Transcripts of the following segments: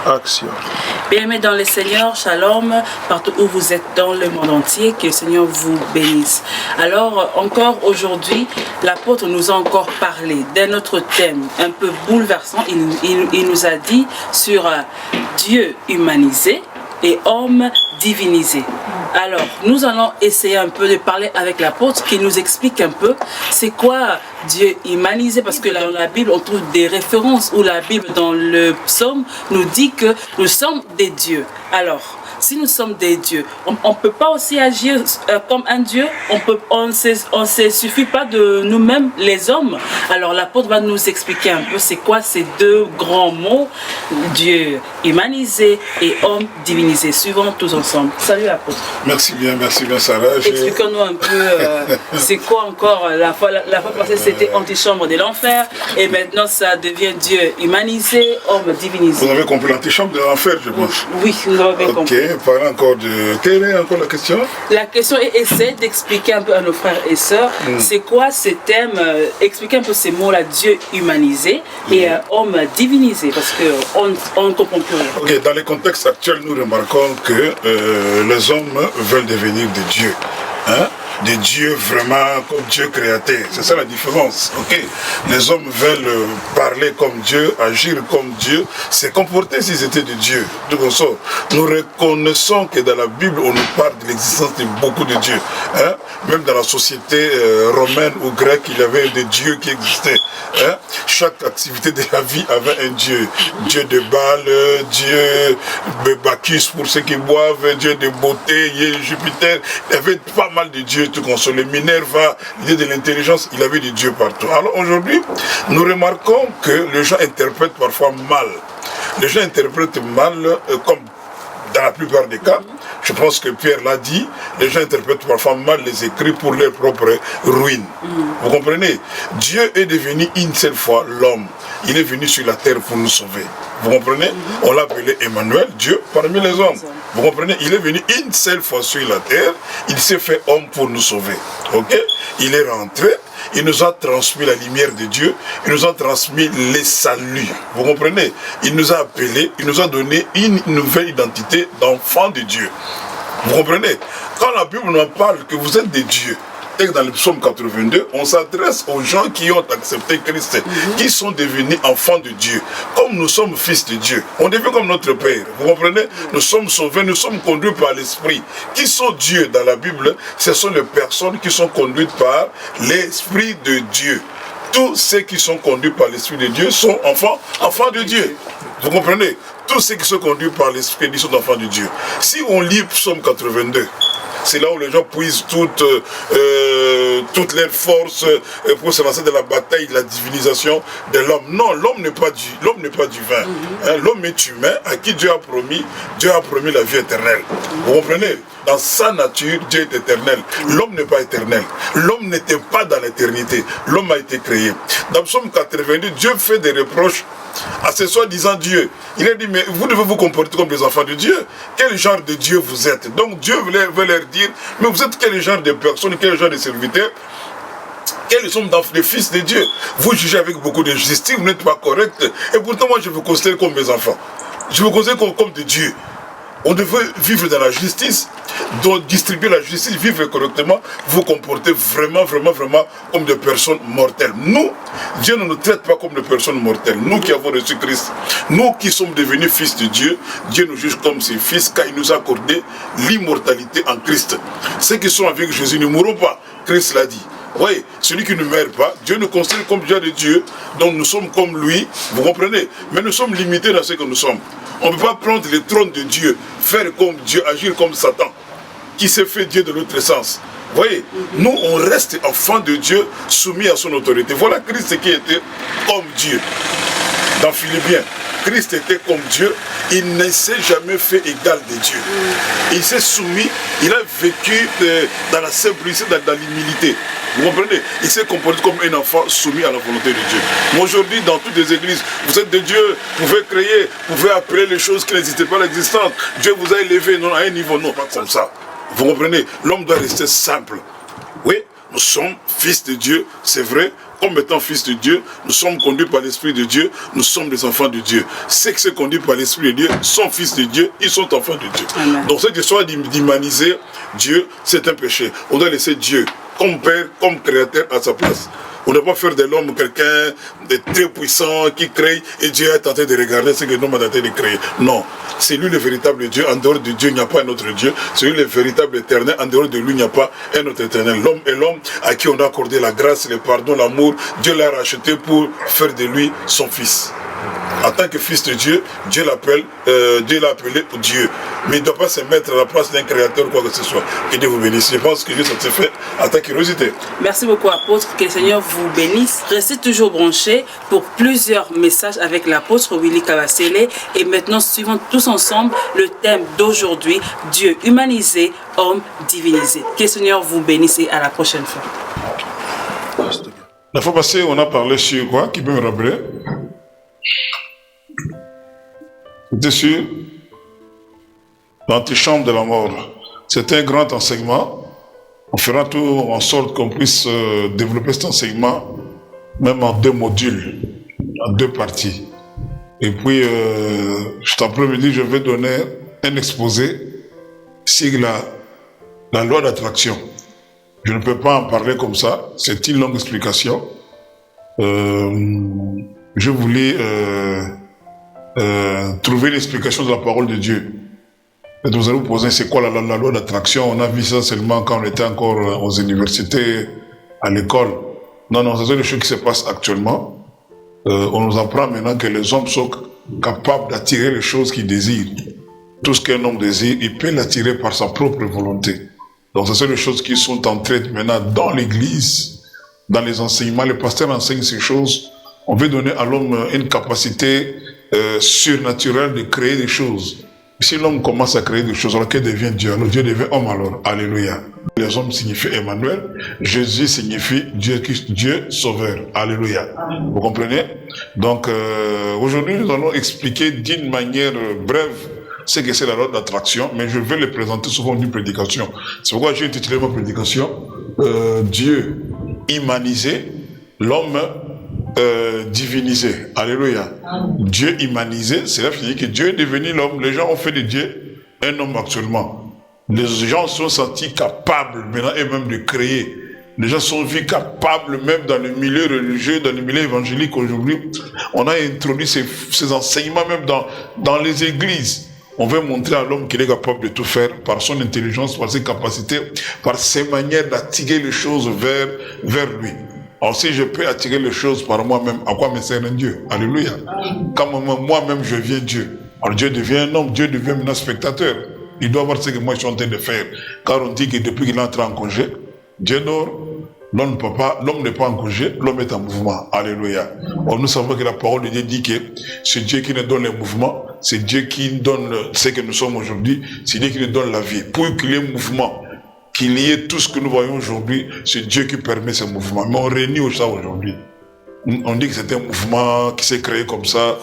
Action. Bien-aimés dans le Seigneur, shalom, partout où vous êtes dans le monde entier, que le Seigneur vous bénisse. Alors, encore aujourd'hui, l'apôtre nous a encore parlé d'un autre thème un peu bouleversant. Il nous a dit sur Dieu humanisé et homme divinisé. Alors, nous allons essayer un peu de parler avec l'apôtre qui nous explique un peu c'est quoi Dieu humanisé, parce que dans la Bible, on trouve des références où la Bible, dans le psaume, nous dit que nous sommes des dieux. Alors, si nous sommes des dieux, on ne peut pas aussi agir comme un dieu, on ne se suffit pas de nous-mêmes, les hommes. Alors l'apôtre va nous expliquer un peu c'est quoi ces deux grands mots, Dieu humanisé et homme divinisé. Suivons tous ensemble. Salut l'apôtre. Merci bien Sarah. Expliquons-nous un peu c'est quoi encore, la fois passée c'était antichambre de l'enfer et maintenant ça devient Dieu humanisé, homme divinisé. Vous avez compris l'antichambre de l'enfer, je pense. Oui, nous avons bien compris. Parlons encore de... Quelle est encore la question? La question est essayer d'expliquer un peu à nos frères et sœurs c'est quoi ces thèmes, expliquer un peu ces mots-là, Dieu humanisé et homme divinisé, parce qu'on ne comprend plus rien. Ok, dans le contexte actuel, nous remarquons que les hommes veulent devenir des dieux. Hein? Des dieux vraiment comme Dieu créateur. C'est ça la différence. Ok. Les hommes veulent parler comme Dieu, agir comme Dieu, se comporter s'ils étaient des dieux. Nous reconnaissons que dans la Bible, on nous parle de l'existence de beaucoup de dieux. Hein? Même dans la société romaine ou grecque, il y avait des dieux qui existaient. Hein? Chaque activité de la vie avait un dieu. Dieu de Baal, Dieu de Bacchus pour ceux qui boivent, Dieu de beauté, Jupiter. Il y avait pas mal de dieux. Tout console. Minerva, l'idée de l'intelligence, il avait des dieux partout. Alors aujourd'hui, nous remarquons que les gens interprètent parfois mal. Les gens interprètent mal, comme dans la plupart des cas. Je pense que Pierre l'a dit, les gens interprètent parfois mal les écrits pour leur propre ruine. Vous comprenez? Dieu est devenu une seule fois l'homme. Il est venu sur la terre pour nous sauver. Vous comprenez? On l'a appelé Emmanuel, Dieu parmi les hommes. Vous comprenez? Il est venu une seule fois sur la terre, il s'est fait homme pour nous sauver. Ok? Il est rentré, il nous a transmis la lumière de Dieu, il nous a transmis les saluts. Vous comprenez? Il nous a appelés, il nous a donné une nouvelle identité d'enfant de Dieu. Vous comprenez? Quand la Bible nous parle que vous êtes des dieux, et que dans le psaume 82, on s'adresse aux gens qui ont accepté Christ, qui sont devenus enfants de Dieu. Comme nous sommes fils de Dieu, on devient comme notre Père. Vous comprenez? Nous sommes sauvés, nous sommes conduits par l'Esprit. Qui sont Dieu dans la Bible? Ce sont les personnes qui sont conduites par l'Esprit de Dieu. Tous ceux qui sont conduits par l'Esprit de Dieu sont enfants de Dieu. Vous comprenez? Tous ceux qui sont conduits par l'Esprit de Dieu sont enfants de Dieu. Si on lit psaume 82, c'est là où les gens puisent toutes leurs forces pour se lancer dans la bataille de la divinisation de l'homme. Non, l'homme n'est pas divin. L'homme est humain à qui Dieu a promis la vie éternelle. Vous comprenez? Dans sa nature, Dieu est éternel. L'homme n'est pas éternel. L'homme n'était pas dans l'éternité. L'homme a été créé. Dans Psaume 82, Dieu fait des reproches à ce soi-disant Dieu. Il a dit, mais vous devez vous comporter comme des enfants de Dieu. Quel genre de Dieu vous êtes? Donc Dieu veut leur dire, mais vous êtes quel genre de personnes, quel genre de serviteurs? Quels sont les fils de Dieu? Vous jugez avec beaucoup de justice, vous n'êtes pas correct. Et pourtant, moi, je vous considère comme mes enfants. Je vous considère comme des dieux. On devrait vivre dans la justice, donc distribuer la justice, vivre correctement, vous comporter vraiment comme des personnes mortelles. Nous, Dieu ne nous traite pas comme des personnes mortelles. Nous qui avons reçu Christ, nous qui sommes devenus fils de Dieu, Dieu nous juge comme ses fils car il nous a accordé l'immortalité en Christ. Ceux qui sont avec Jésus ne mourront pas, Christ l'a dit. Oui, celui qui ne meurt pas, Dieu nous considère comme Dieu de Dieu, donc nous sommes comme lui, vous comprenez? Mais nous sommes limités dans ce que nous sommes. On ne peut pas prendre le trône de Dieu, faire comme Dieu, agir comme Satan, qui s'est fait Dieu de l'autre sens. Vous voyez, nous on reste enfants de Dieu, soumis à son autorité. Voilà Christ qui était comme Dieu. Dans Philippiens, Christ était comme Dieu, il ne s'est jamais fait égal de Dieu. Il s'est soumis, il a vécu dans la simplicité, dans l'humilité. Vous comprenez? Il s'est comporté comme un enfant soumis à la volonté de Dieu. Mais aujourd'hui, dans toutes les églises, vous êtes de Dieu, vous pouvez créer, vous pouvez appeler les choses qui n'existaient pas à l'existence. Dieu vous a élevé non, à un niveau, non, pas comme ça. Vous comprenez? L'homme doit rester simple. Oui, nous sommes fils de Dieu, c'est vrai. Comme étant fils de Dieu, nous sommes conduits par l'Esprit de Dieu, nous sommes des enfants de Dieu. Ceux qui sont conduits par l'Esprit de Dieu sont fils de Dieu, ils sont enfants de Dieu. Amen. Donc cette histoire d'humaniser Dieu, c'est un péché. On doit laisser Dieu comme Père, comme Créateur à sa place. On ne doit pas faire de l'homme quelqu'un de très puissant qui crée et Dieu est tenté de regarder ce que l'homme a tenté de créer. Non, c'est lui le véritable Dieu. En dehors de Dieu, il n'y a pas un autre Dieu. C'est lui le véritable éternel. En dehors de lui, il n'y a pas un autre éternel. L'homme est l'homme à qui on a accordé la grâce, le pardon, l'amour. Dieu l'a racheté pour faire de lui son fils. En tant que fils de Dieu, Dieu l'a appelé Dieu. Mais il ne doit pas se mettre à la place d'un créateur ou quoi que ce soit. Que Dieu vous bénisse. Je pense que Dieu satisfait à ta curiosité. Merci beaucoup, apôtre. Que le Seigneur vous bénisse. Restez toujours branchés pour plusieurs messages avec l'apôtre Willy Kabasele. Et maintenant, suivons tous ensemble le thème d'aujourd'hui, Dieu humanisé, homme divinisé. Que le Seigneur vous bénisse et à la prochaine fois. La fois passée, on a parlé sur quoi? Qui peut me rappeler? C'était sur l'antichambre de la mort. C'était un grand enseignement. On fera tout en sorte qu'on puisse développer cet enseignement, même en 2 modules, en 2 parties. Et puis, cet après-midi, je vais donner un exposé sur la loi d'attraction. Je ne peux pas en parler comme ça, c'est une longue explication. Je voulais trouver l'explication de la parole de Dieu. Et vous allez vous poser, c'est quoi la loi d'attraction? On a vu ça seulement quand on était encore aux universités, à l'école. Non, c'est des choses qui se passent actuellement. On nous apprend maintenant que les hommes sont capables d'attirer les choses qu'ils désirent. Tout ce qu'un homme désire, il peut l'attirer par sa propre volonté. Donc, ce sont des choses qui sont entrées maintenant dans l'église, dans les enseignements. Les pasteurs enseignent ces choses. On veut donner à l'homme une capacité surnaturelle de créer des choses. Si l'homme commence à créer des choses, alors qu'il devient Dieu, alors Dieu devient homme alors. Alléluia. Les hommes signifient Emmanuel. Jésus signifie Dieu sauveur. Alléluia. Vous comprenez? Donc, aujourd'hui, nous allons expliquer d'une manière brève ce que c'est la loi d'attraction, mais je vais le présenter sous forme d'une prédication. C'est pourquoi j'ai intitulé ma prédication Dieu humanisé, l'homme divinisé. Alléluia. Dieu humanisé, cela veut dire que Dieu est devenu l'homme. Les gens ont fait de Dieu un homme actuellement. Les gens sont sentis capables maintenant et même de créer. Les gens sont vus capables même dans le milieu religieux, dans le milieu évangélique aujourd'hui. On a introduit ces enseignements même dans les églises. On veut montrer à l'homme qu'il est capable de tout faire par son intelligence, par ses capacités, par ses manières d'attirer les choses vers lui. Alors si je peux attirer les choses par moi-même, à quoi me sert un Dieu? Alléluia. Quand moi-même je deviens Dieu, alors Dieu devient un homme, Dieu devient maintenant spectateur. Il doit voir ce que moi je suis en train de faire. Car on dit que depuis qu'il entre en congé, Dieu dort, l'homme n'est pas en congé, l'homme est en mouvement. Alléluia. Or, nous savons que la parole de Dieu dit que c'est Dieu qui nous donne les mouvements, c'est Dieu qui nous donne ce que nous sommes aujourd'hui, c'est Dieu qui nous donne la vie. Pour qu'il y ait mouvement, qu'il y ait tout ce que nous voyons aujourd'hui, c'est Dieu qui permet ce mouvement. Mais on réunit ça aujourd'hui. On dit que c'est un mouvement qui s'est créé comme ça,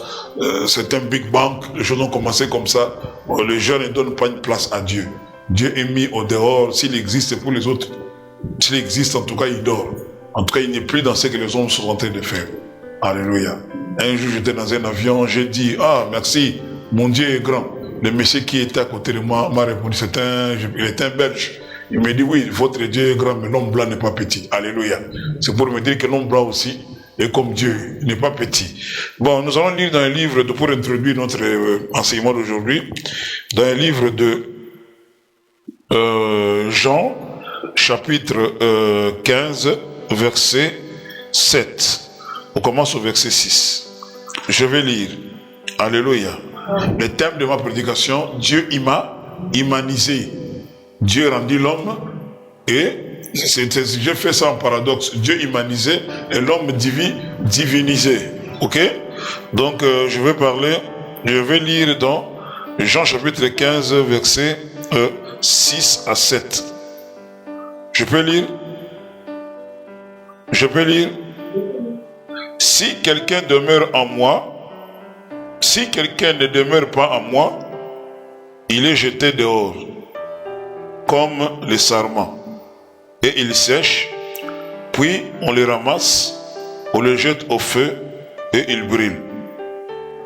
c'est un Big Bang, les choses ont commencé comme ça. Bon, les gens ne donnent pas une place à Dieu. Dieu est mis au dehors, s'il existe pour les autres. S'il existe, en tout cas, il dort. En tout cas, il n'est plus dans ce que les hommes sont en train de faire. Alléluia. Un jour, j'étais dans un avion, j'ai dit, ah, merci, mon Dieu est grand. Le monsieur qui était à côté de moi m'a répondu, il était un Belge. Il m'a dit, oui, votre Dieu est grand, mais l'homme blanc n'est pas petit. Alléluia. C'est pour me dire que l'homme blanc aussi est comme Dieu, il n'est pas petit. Bon, nous allons lire dans un livre, pour introduire notre enseignement d'aujourd'hui, dans un livre de Jean, chapitre 15, verset 7. On commence au verset 6. Je vais lire. Alléluia. Le thème de ma prédication, Dieu humanisé. Dieu rendit l'homme et j'ai fait ça en paradoxe. Dieu humanisé et l'homme divinisé. Ok? Donc je vais lire dans Jean chapitre 15, verset 6 à 7. Je peux lire. Si quelqu'un demeure en moi, si quelqu'un ne demeure pas en moi, il est jeté dehors, comme les sarments, et il sèche, puis on les ramasse, on les jette au feu et ils brûlent.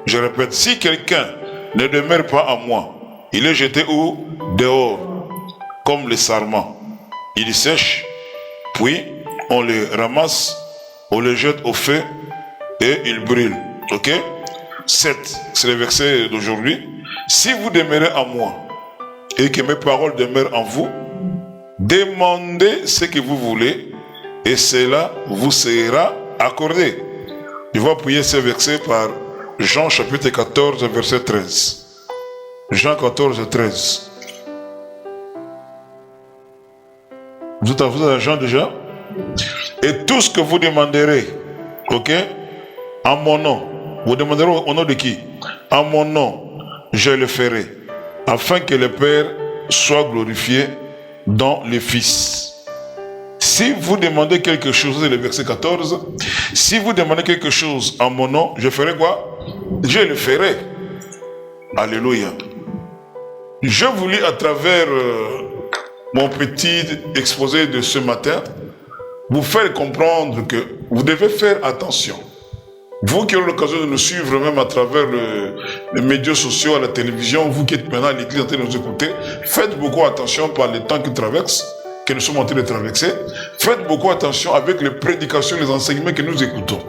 Je répète, si quelqu'un ne demeure pas en moi, il est jeté où? Dehors, comme le sarment. Il sèche, puis on les ramasse, on les jette au feu et ils brûlent. Ok? 7, c'est le verset d'aujourd'hui. Si vous demeurez en moi et que mes paroles demeurent en vous, demandez ce que vous voulez et cela vous sera accordé. Je vais appuyer ce verset par Jean chapitre 14, verset 13. Jean 14, 13. Vous êtes à Jean déjà? Et tout ce que vous demanderez, ok, en mon nom, vous demanderez au nom de qui? En mon nom, je le ferai, afin que le Père soit glorifié dans le Fils. Si vous demandez quelque chose, c'est le verset 14, si vous demandez quelque chose en mon nom, je ferai quoi? Je le ferai. Alléluia. Je vous lis à travers mon petit exposé de ce matin, vous faire comprendre que vous devez faire attention. Vous qui avez l'occasion de nous suivre même à travers les médias sociaux, à la télévision, vous qui êtes maintenant à l'église en train de nous écouter, faites beaucoup attention par les temps qui traversent, que nous sommes en train de traverser. Faites beaucoup attention avec les prédications, les enseignements que nous écoutons.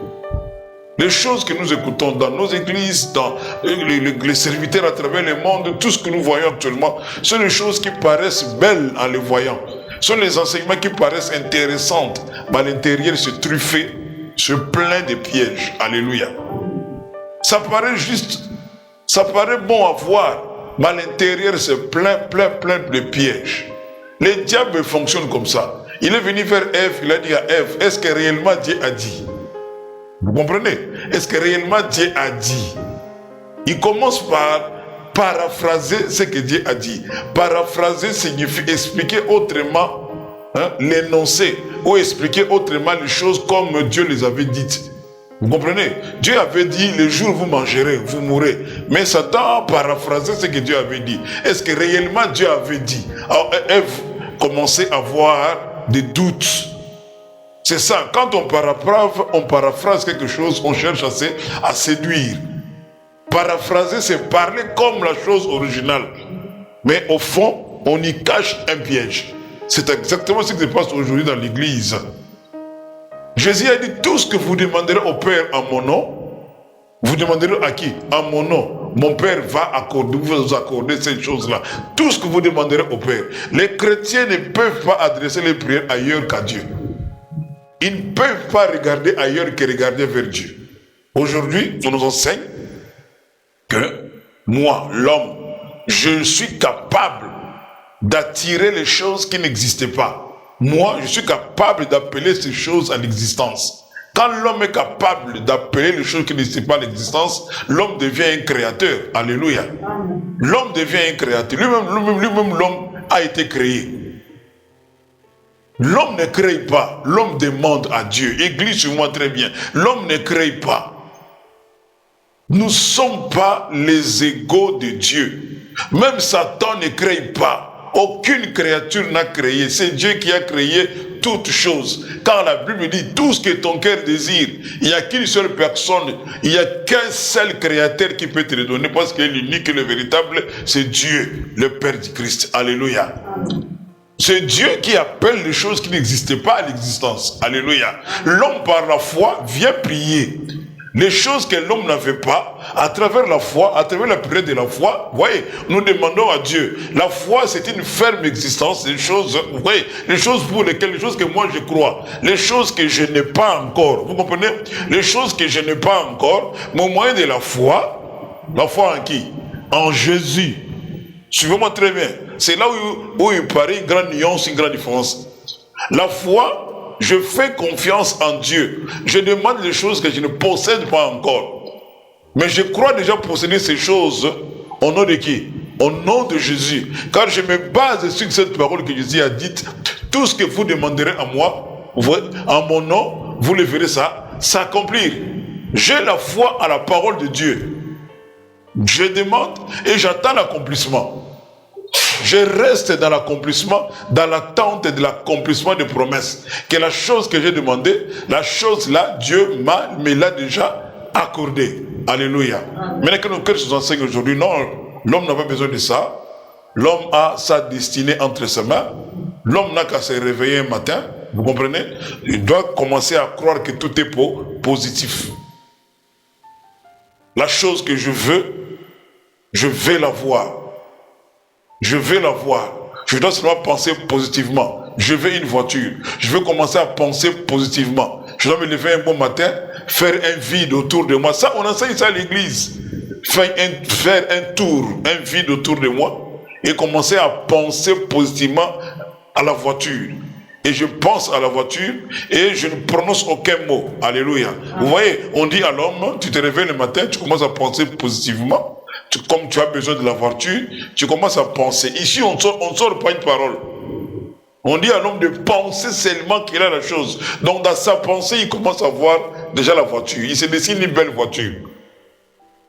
Les choses que nous écoutons dans nos églises, dans les serviteurs à travers le monde, tout ce que nous voyons actuellement, sont des choses qui paraissent belles en les voyant. Ce sont les enseignements qui paraissent intéressantes, mais à l'intérieur c'est truffé, c'est plein de pièges. Alléluia. Ça paraît juste, ça paraît bon à voir, mais à l'intérieur c'est plein de pièges. Le diable fonctionne comme ça. Il est venu vers Ève, il a dit à Ève, est-ce que réellement Dieu a dit? Vous comprenez? Est-ce que réellement Dieu a dit? Il commence par paraphraser ce que Dieu a dit. Paraphraser signifie expliquer autrement, l'énoncé, ou expliquer autrement les choses comme Dieu les avait dites. Vous comprenez? Dieu avait dit, le jour où vous mangerez, vous mourrez. Mais Satan a paraphrasé ce que Dieu avait dit. Est-ce que réellement Dieu avait dit? Alors Ève commençait à avoir des doutes. C'est ça, quand on paraphrase quelque chose, on cherche à séduire. Paraphraser, c'est parler comme la chose originale. Mais au fond, on y cache un piège. C'est exactement ce qui se passe aujourd'hui dans l'église. Jésus a dit, tout ce que vous demanderez au Père en mon nom, vous demanderez à qui? En mon nom. Mon Père va vous accorder ces choses-là. Tout ce que vous demanderez au Père. Les chrétiens ne peuvent pas adresser les prières ailleurs qu'à Dieu. Ils ne peuvent pas regarder ailleurs que regarder vers Dieu. Aujourd'hui, on nous enseigne que moi, l'homme, je suis capable d'attirer les choses qui n'existaient pas. Moi, je suis capable d'appeler ces choses à l'existence. Quand l'homme est capable d'appeler les choses qui n'existaient pas à l'existence, l'homme devient un créateur. Alléluia. L'homme devient un créateur. Lui-même, l'homme a été créé. L'homme ne crée pas, l'homme demande à Dieu. Église sur moi très bien. L'homme ne crée pas. Nous ne sommes pas les égaux de Dieu. Même Satan ne crée pas. Aucune créature n'a créé. C'est Dieu qui a créé toutes choses. Quand la Bible dit tout ce que ton cœur désire, il n'y a qu'une seule personne, il n'y a qu'un seul créateur qui peut te le donner parce qu'il est l'unique et le véritable, c'est Dieu, le Père du Christ. Alléluia. C'est Dieu qui appelle les choses qui n'existaient pas à l'existence. Alléluia. L'homme par la foi vient prier. Les choses que l'homme n'avait pas, à travers la foi, à travers la prière de la foi, vous voyez, nous demandons à Dieu. La foi, c'est une ferme existence, des choses, vous voyez, les choses pour lesquelles, les choses que moi je crois, les choses que je n'ai pas encore. Vous comprenez? Les choses que je n'ai pas encore, mais au moyen de la foi en qui? En Jésus. Suivez-moi très bien. C'est là où il paraît une grande nuance, une grande différence. La foi, je fais confiance en Dieu. Je demande les choses que je ne possède pas encore. Mais je crois déjà posséder ces choses au nom de qui? Au nom de Jésus. Car je me base sur cette parole que Jésus a dite. Tout ce que vous demanderez à moi, en mon nom, vous le verrez ça s'accomplir. J'ai la foi à la parole de Dieu. Je demande et j'attends l'accomplissement. je reste dans l'accomplissement, dans l'attente de l'accomplissement des promesses. Que la chose que j'ai demandée, la chose là, Dieu me l'a déjà accordée. Alléluia. Maintenant que nos cœurs nous enseignent aujourd'hui, non, l'homme n'a pas besoin de ça. L'homme a sa destinée entre ses mains. L'homme n'a qu'à se réveiller un matin, vous comprenez? Il doit commencer à croire que tout est positif. La chose que je vais la voir. Je vais la voir. Je dois seulement penser positivement. Je veux une voiture. Je veux commencer à penser positivement. Je dois me lever un bon matin, faire un vide autour de moi. Ça, on enseigne ça à l'église. Faire un tour, un vide autour de moi et commencer à penser positivement à la voiture. Et je pense à la voiture et je ne prononce aucun mot. Alléluia. Vous voyez, on dit à l'homme, tu te réveilles le matin, tu commences à penser positivement. Comme tu as besoin de la voiture, tu commences à penser. Ici, on ne sort pas une parole. On dit à l'homme de penser seulement qu'il a la chose. Donc dans sa pensée, il commence à voir déjà la voiture. Il se dessine une belle voiture.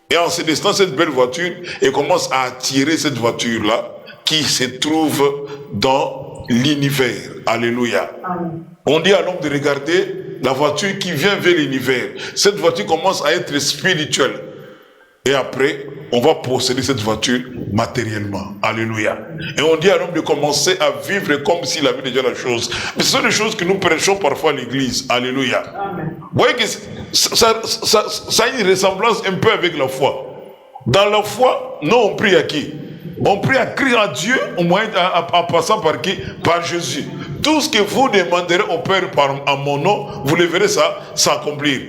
Et en se dessinant cette belle voiture, il commence à attirer cette voiture-là qui se trouve dans l'univers. Alléluia. Amen. On dit à l'homme de regarder la voiture qui vient vers l'univers. Cette voiture commence à être spirituelle. Et après, on va posséder cette voiture matériellement. Alléluia. Et on dit à l'homme de commencer à vivre comme s'il avait déjà la chose. Mais ce sont des choses que nous prêchons parfois à l'église. Alléluia. Amen. Vous voyez que ça a une ressemblance un peu avec la foi. Dans la foi, nous on prie à qui? On prie à Christ, à Dieu, au moyen, en passant par qui? Par Jésus. Tout ce que vous demanderez au Père en mon nom, vous le verrez ça s'accomplir.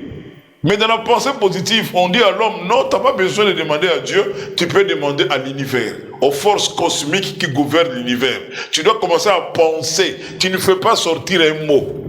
Mais dans la pensée positive, on dit à l'homme, non, tu n'as pas besoin de demander à Dieu, tu peux demander à l'univers, aux forces cosmiques qui gouvernent l'univers. Tu dois commencer à penser, tu ne fais pas sortir un mot.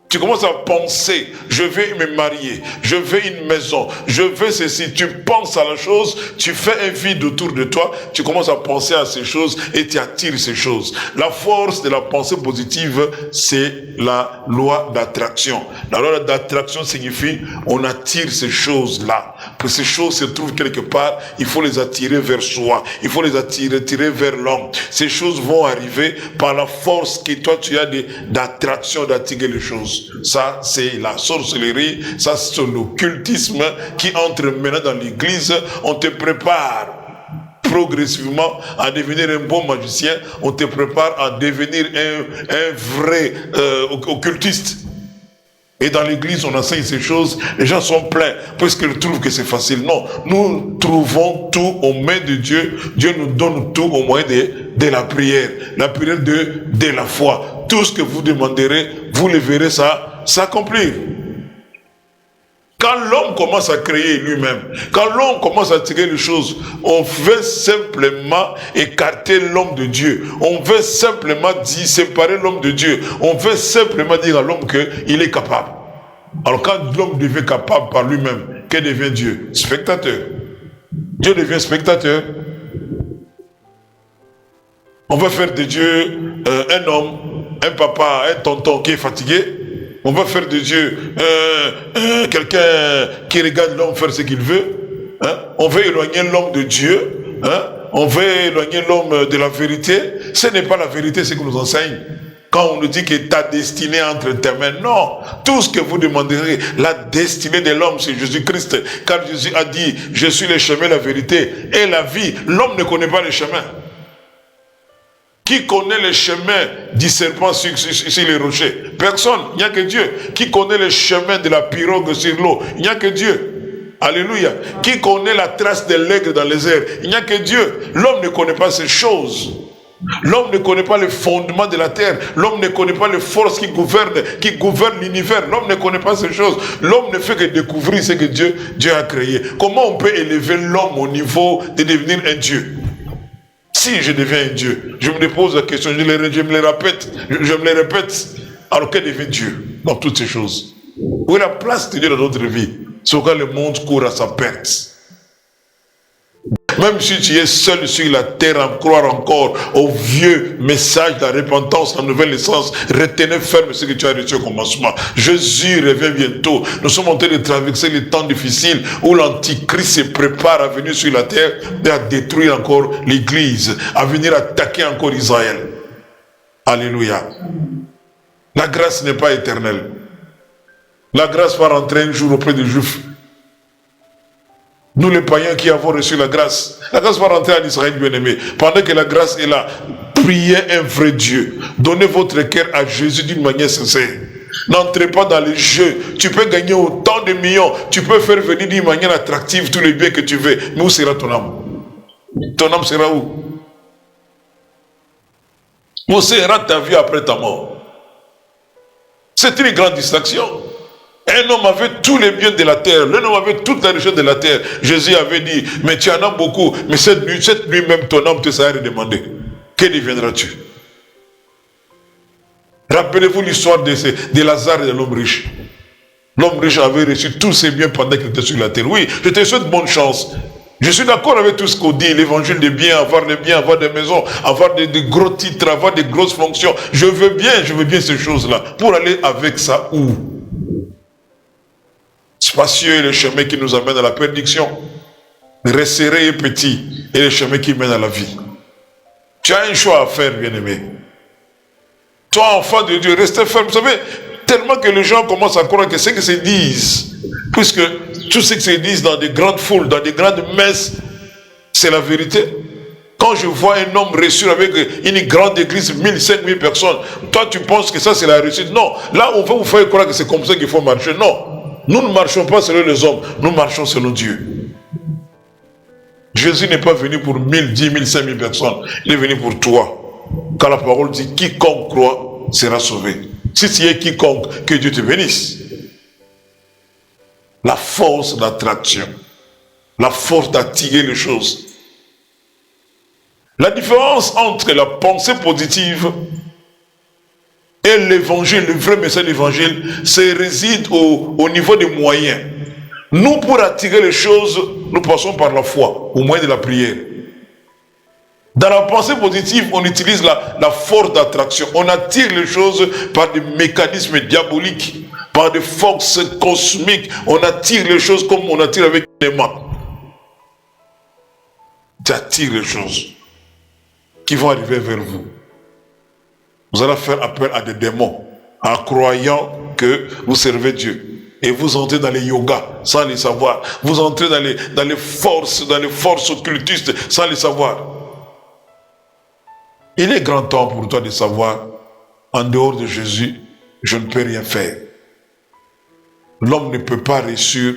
Tu commences à penser, je vais me marier, je veux une maison, je veux ceci. Tu penses à la chose, tu fais un vide autour de toi, tu commences à penser à ces choses et tu attires ces choses. La force de la pensée positive, c'est la loi d'attraction. La loi d'attraction signifie on attire ces choses-là. Pour ces choses se trouvent quelque part, il faut les attirer vers soi, il faut les attirer vers l'homme. Ces choses vont arriver par la force que toi tu as d'attraction, d'attirer les choses. Ça, c'est la sorcellerie, ça, c'est l'occultisme qui entre maintenant dans l'église. On te prépare progressivement à devenir un bon magicien, on te prépare à devenir un vrai occultiste. Et dans l'église, on enseigne ces choses, les gens sont pleins, parce qu'ils trouvent que c'est facile. Non, nous trouvons tout aux mains de Dieu. Dieu nous donne tout au moyen de la prière de la foi. Tout ce que vous demanderez, vous le verrez ça s'accomplir. Quand l'homme commence à créer lui-même, quand l'homme commence à tirer les choses, on veut simplement écarter l'homme de Dieu. On veut simplement séparer l'homme de Dieu. On veut simplement dire à l'homme qu'il est capable. Alors quand l'homme devient capable par lui-même, que devient Dieu? Spectateur. Dieu devient spectateur. On va faire de Dieu un homme, un papa, un tonton qui est fatigué. On va faire de Dieu quelqu'un qui regarde l'homme faire ce qu'il veut. Hein? On veut éloigner l'homme de Dieu. Hein? On veut éloigner l'homme de la vérité. Ce n'est pas la vérité ce que nous enseigne. Quand on nous dit que ta destinée entre tes mains, non. Tout ce que vous demanderez, la destinée de l'homme, c'est Jésus-Christ. Car Jésus a dit, je suis le chemin, la vérité et la vie. L'homme ne connaît pas le chemin. Qui connaît le chemin du serpent sur les rochers? Personne, il n'y a que Dieu. Qui connaît le chemin de la pirogue sur l'eau? Il n'y a que Dieu. Alléluia. Qui connaît la trace de l'aigle dans les airs? Il n'y a que Dieu. L'homme ne connaît pas ces choses. L'homme ne connaît pas le fondement de la terre. L'homme ne connaît pas les forces qui gouvernent l'univers. L'homme ne connaît pas ces choses. L'homme ne fait que découvrir ce que Dieu a créé. Comment on peut élever l'homme au niveau de devenir un Dieu? Si je deviens un Dieu, je me pose la question, je me le répète, alors que devient Dieu dans toutes ces choses? Où est la place de Dieu dans notre vie? C'est pourquoi le monde court à sa perte. Même si tu es seul sur la terre à croire encore au vieux message de la repentance, la nouvelle naissance, retenez ferme ce que tu as reçu au commencement. Jésus revient bientôt. Nous sommes en train de traverser les temps difficiles où l'Antichrist se prépare à venir sur la terre et à détruire encore l'Église, à venir attaquer encore Israël. Alléluia. La grâce n'est pas éternelle. La grâce va rentrer un jour auprès des Juifs. Nous les païens qui avons reçu la grâce va rentrer en Israël bien-aimé. Pendant que la grâce est là, priez un vrai Dieu. Donnez votre cœur à Jésus d'une manière sincère. N'entrez pas dans les jeux. Tu peux gagner autant de millions. Tu peux faire venir d'une manière attractive tous les biens que tu veux. Mais où sera ton âme? Ton âme sera où? Où sera ta vie après ta mort? C'est une grande distraction. Un homme avait tous les biens de la terre. Un homme avait toute la richesse de la terre. Jésus avait dit, mais tu en as beaucoup. Mais cette nuit même, ton âme te sera redemandée. Que deviendras-tu? Rappelez-vous l'histoire de Lazare et de l'homme riche. L'homme riche avait reçu tous ses biens pendant qu'il était sur la terre. Oui, je te souhaite bonne chance. Je suis d'accord avec tout ce qu'on dit, l'évangile des biens, avoir des maisons, avoir des gros titres, avoir des grosses fonctions. Je veux bien ces choses-là. Pour aller avec ça où? Spacieux est le chemin qui nous amène à la perdition. Resserré et petit est le chemin qui mène à la vie. Tu as un choix à faire, bien-aimé. Toi, enfant de Dieu, restez ferme. Vous savez, tellement que les gens commencent à croire que ce que se disent, puisque tout ce que se disent dans des grandes foules, dans des grandes messes, c'est la vérité. Quand je vois un homme réussir avec une grande église, 1000, 5000 personnes, toi tu penses que ça c'est la réussite. Non, là on va vous faire croire que c'est comme ça qu'il faut marcher. Non, nous ne marchons pas selon les hommes, nous marchons selon Dieu. Jésus n'est pas venu pour 1000, 10 000, 5000 personnes, il est venu pour toi. Car la parole dit, quiconque croit sera sauvé. Si tu es quiconque, que Dieu te bénisse. La force d'attraction, la force d'attirer les choses. La différence entre la pensée positive et l'évangile, le vrai message de l'évangile, réside au niveau des moyens. Nous, pour attirer les choses, nous passons par la foi, au moyen de la prière. Dans la pensée positive, on utilise la force d'attraction. On attire les choses par des mécanismes diaboliques, par des forces cosmiques. On attire les choses comme on attire avec un aimant. Tu attires les choses qui vont arriver vers vous. Vous allez faire appel à des démons en croyant que vous servez Dieu. Et vous entrez dans les yogas sans les savoir. Vous entrez dans les forces occultistes sans les savoir. Il est grand temps pour toi de savoir, en dehors de Jésus, je ne peux rien faire. L'homme ne peut pas réussir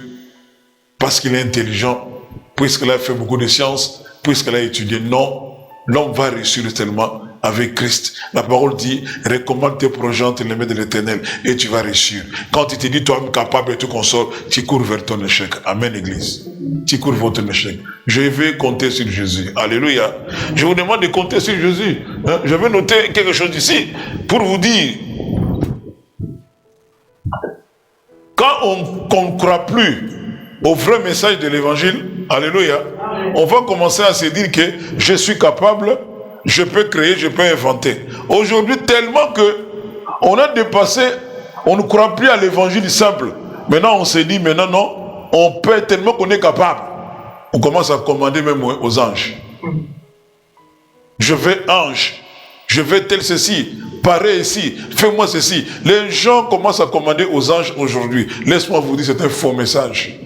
parce qu'il est intelligent, puisqu'il a fait beaucoup de sciences, puisqu'il a étudié. Non, l'homme va réussir seulement avec Christ. La parole dit, recommande tes projets entre les mains de l'Éternel et tu vas réussir. Quand tu te dis toi-même capable et tu consors, tu cours vers ton échec. Amen, Église. Tu cours vers ton échec. Je vais compter sur Jésus. Alléluia. Je vous demande de compter sur Jésus. Je vais noter quelque chose ici pour vous dire. Quand on ne croit plus au vrai message de l'évangile, alléluia, on va commencer à se dire que je suis capable, je peux créer, je peux inventer. Aujourd'hui, tellement que on a dépassé, on ne croit plus à l'évangile simple. Maintenant, on se dit, maintenant, non, on peut tellement qu'on est capable. On commence à commander même aux anges. Je veux ange, je veux tel ceci, pareil ici, fais-moi ceci. Les gens commencent à commander aux anges aujourd'hui. Laisse-moi vous dire, c'est un faux message.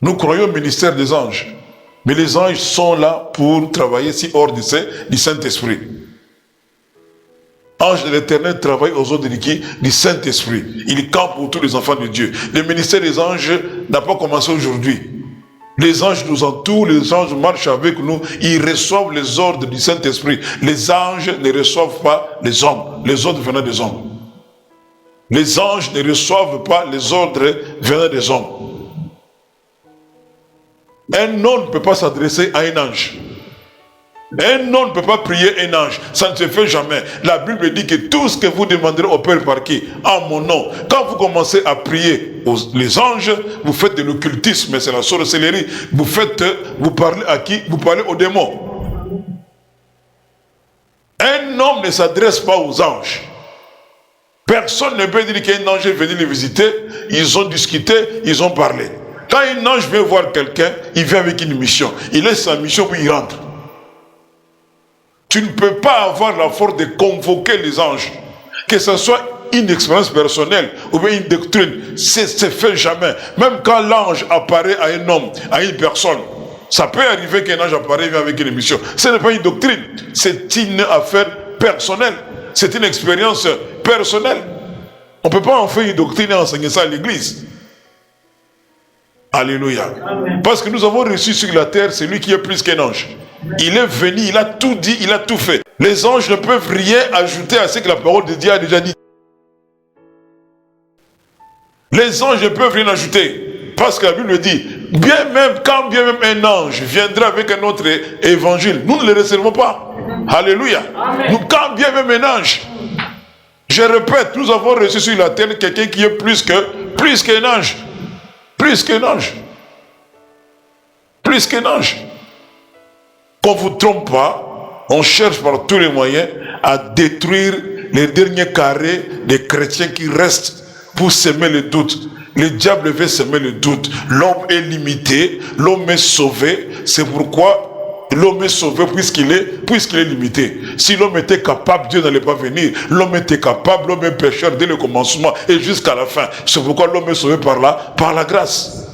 Nous croyons au ministère des anges. Mais les anges sont là pour travailler si hors du Saint-Esprit. Ange de l'Éternel travaille aux ordres du Saint-Esprit. Il campe pour tous les enfants de Dieu. Le ministère des anges n'a pas commencé aujourd'hui. Les anges nous entourent, les anges marchent avec nous, ils reçoivent les ordres du Saint-Esprit. Les anges ne reçoivent pas les hommes, les ordres venant des hommes. Les anges ne reçoivent pas les ordres venant des hommes. Un homme ne peut pas s'adresser à un ange. Un homme ne peut pas prier un ange. Ça ne se fait jamais. La Bible dit que tout ce que vous demanderez au Père par qui? En mon nom. Quand vous commencez à prier les anges, vous faites de l'occultisme, c'est la sorcellerie. Vous parlez à qui? Vous parlez aux démons. Un homme ne s'adresse pas aux anges. Personne ne peut dire qu'un ange est venu les visiter. Ils ont discuté, ils ont parlé. Quand un ange vient voir quelqu'un, il vient avec une mission. Il laisse sa mission puis il rentre. Tu ne peux pas avoir la force de convoquer les anges. Que ce soit une expérience personnelle ou bien une doctrine, c'est fait jamais. Même quand l'ange apparaît à un homme, à une personne, ça peut arriver qu'un ange apparaît avec une mission. Ce n'est pas une doctrine, c'est une affaire personnelle. C'est une expérience personnelle. On ne peut pas en faire une doctrine et enseigner ça à l'église. Alléluia. Amen. Parce que nous avons reçu sur la terre celui qui est plus qu'un ange. Il est venu, il a tout dit, il a tout fait. Les anges ne peuvent rien ajouter à ce que la parole de Dieu a déjà dit. Les anges ne peuvent rien ajouter. Parce que la Bible dit, quand bien même un ange viendra avec un autre évangile, nous ne le recevons pas. Alléluia. Nous, quand bien même un ange, je répète, nous avons reçu sur la terre quelqu'un qui est plus qu'un ange. Plus qu'un ange. Plus qu'un ange. Qu'on ne vous trompe pas, on cherche par tous les moyens à détruire les derniers carrés des chrétiens qui restent pour semer le doute. Le diable veut semer le doute. L'homme est limité, l'homme est sauvé. C'est pourquoi l'homme est sauvé puisqu'il est limité. Si l'homme était capable, Dieu n'allait pas venir. L'homme était capable, l'homme est pécheur dès le commencement et jusqu'à la fin. C'est pourquoi l'homme est sauvé par la grâce.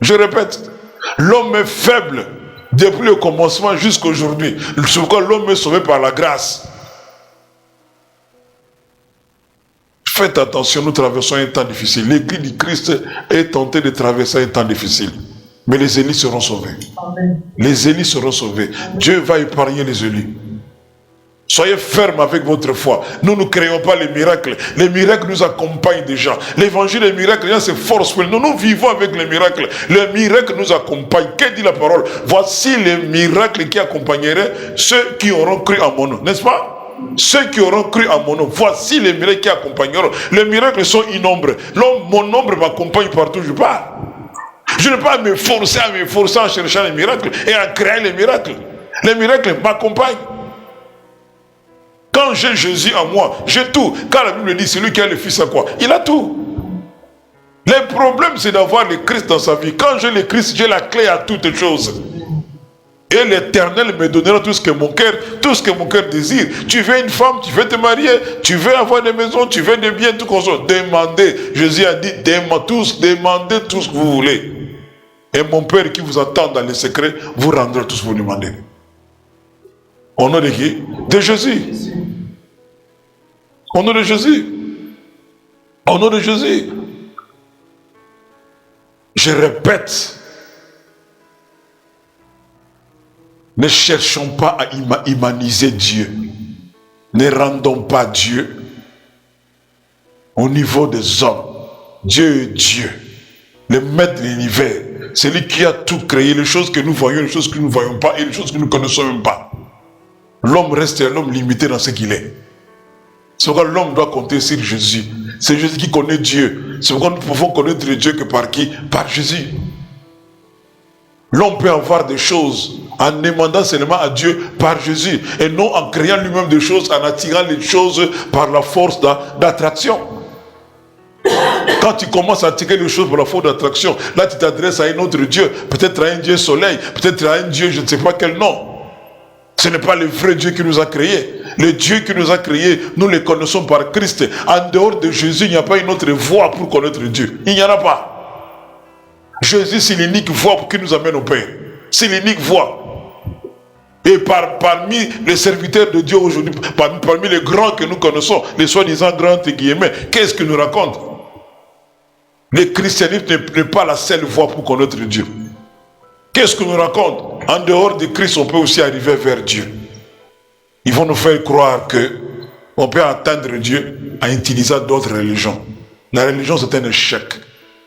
Je répète, l'homme est faible depuis le commencement jusqu'à aujourd'hui. C'est pourquoi l'homme est sauvé par la grâce. Faites attention, nous traversons un temps difficile. L'église du Christ est tentée de traverser un temps difficile. Mais les élus seront sauvés. Amen. Les élus seront sauvés. Dieu va épargner les élus. Soyez fermes avec votre foi. Nous ne créons pas les miracles. Les miracles nous accompagnent déjà. L'évangile des miracles, c'est force. Nous vivons avec les miracles. Les miracles nous accompagnent. Que dit la parole? Voici les miracles qui accompagneraient ceux qui auront cru en mon nom. N'est-ce pas? Ceux qui auront cru en mon nom. Voici les miracles qui accompagneront. Les miracles sont innombrables. Mon ombre m'accompagne partout où je pars. Je n'ai pas à me forcer en cherchant les miracles et à créer les miracles. Les miracles m'accompagnent. Quand j'ai Jésus en moi, j'ai tout. Quand la Bible dit, celui qui a le Fils a quoi? Il a tout. Le problème, c'est d'avoir le Christ dans sa vie. Quand j'ai le Christ, j'ai la clé à toutes choses. Et l'Éternel me donnera tout ce que mon cœur désire. Tu veux une femme, tu veux te marier, tu veux avoir des maisons, tu veux des biens, tout comme ça. Demandez. Jésus a dit, demandez tout ce que vous voulez. Et mon Père qui vous attend dans les secrets vous rendra tout ce que vous demandez. Au nom de qui? De Jésus. Au nom de Jésus. Au nom de Jésus. Je répète. Ne cherchons pas à humaniser Dieu. Ne rendons pas Dieu au niveau des hommes. Dieu est Dieu. Le maître de l'univers. C'est lui qui a tout créé. Les choses que nous voyons, les choses que nous ne voyons pas et les choses que nous ne connaissons même pas. L'homme reste un homme limité dans ce qu'il est. C'est pourquoi l'homme doit compter sur Jésus. C'est Jésus qui connaît Dieu. C'est pourquoi nous pouvons connaître Dieu que par qui? Par Jésus. L'homme peut avoir des choses en demandant seulement à Dieu par Jésus et non en créant lui-même des choses, en attirant les choses par la force d'attraction. Quand tu commences à attirer les choses par la force d'attraction, là tu t'adresses à un autre Dieu, peut-être à un Dieu soleil, peut-être à un Dieu je ne sais pas quel nom. Ce n'est pas le vrai Dieu qui nous a créés. Le Dieu qui nous a créés, nous le connaissons par Christ. En dehors de Jésus, il n'y a pas une autre voie pour connaître Dieu. Il n'y en a pas. Jésus, c'est l'unique voie qui nous amène au Père. C'est l'unique voie. Et parmi les serviteurs de Dieu aujourd'hui, parmi les grands que nous connaissons, les soi-disant grands entre guillemets, qu'est-ce qu'ils nous racontent? Le christianisme n'est pas la seule voie pour connaître Dieu. Qu'est-ce qu'on nous raconte? En dehors de Christ, on peut aussi arriver vers Dieu. Ils vont nous faire croire qu'on peut atteindre Dieu en utilisant d'autres religions. La religion, c'est un échec.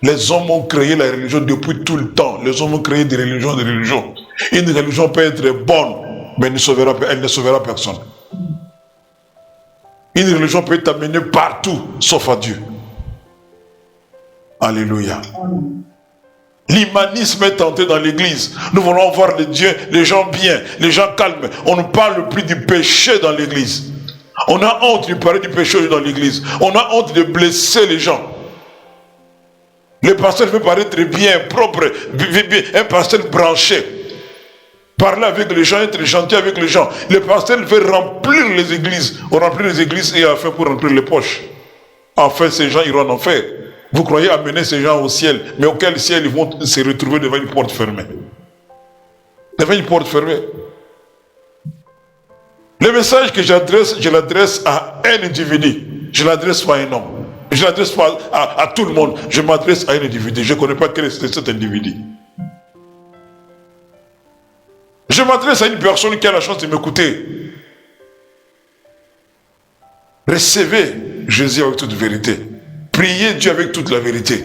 Les hommes ont créé la religion depuis tout le temps. Les hommes ont créé des religions. Une religion peut être bonne mais elle ne sauvera personne. Une religion peut t'amener partout, sauf à Dieu. Alléluia. L'humanisme est entré dans l'église. Nous voulons voir les gens bien, les gens calmes. On ne parle plus du péché dans l'église. On a honte de parler du péché dans l'église. On a honte de blesser les gens. Le pasteur veut paraître bien, propre, un pasteur branché. Parler avec les gens, être gentil avec les gens. Le pasteur veut remplir les églises. On remplit les églises et enfin pour remplir les poches. Enfin, ces gens iront en enfer. Vous croyez amener ces gens au ciel, mais auquel ciel ils vont se retrouver devant une porte fermée. Devant une porte fermée. Le message que j'adresse, je l'adresse à un individu. Je ne l'adresse pas à un homme. Je ne l'adresse pas à tout le monde. Je m'adresse à un individu. Je ne connais pas quel est cet individu. Je m'adresse à une personne qui a la chance de m'écouter. Recevez Jésus avec toute vérité. Priez Dieu avec toute la vérité.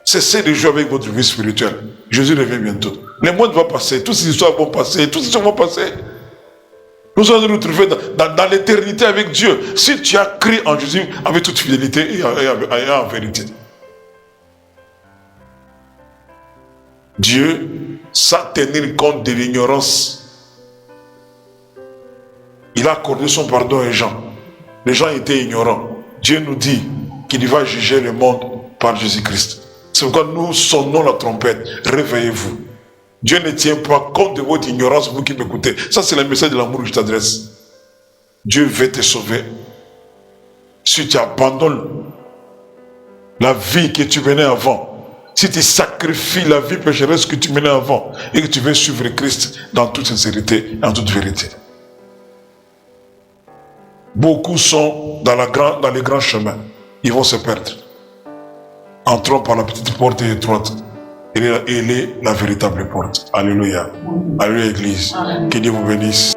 Cessez de jouer avec votre vie spirituelle. Jésus revient bientôt. Le monde va passer. Toutes ces histoires vont passer. Toutes ces histoires vont passer. Nous allons nous retrouver dans l'éternité avec Dieu. Si tu as crié en Jésus avec toute fidélité et en vérité. Dieu, sans tenir compte de l'ignorance, il a accordé son pardon aux gens. Les gens étaient ignorants. Dieu nous dit qu'il va juger le monde par Jésus-Christ. C'est pourquoi nous sonnons la trompette. Réveillez-vous. Dieu ne tient pas compte de votre ignorance, vous qui m'écoutez. Ça, c'est le message de l'amour que je t'adresse. Dieu veut te sauver. Si tu abandonnes la vie que tu menais avant, si tu sacrifies la vie pécheresse que tu menais avant, et que tu veux suivre Christ dans toute sincérité et en toute vérité. Beaucoup sont dans les grands chemins. Ils vont se perdre. Entrons par la petite porte étroite. Elle est la véritable porte. Alléluia. Alléluia, Église. Que Dieu vous bénisse.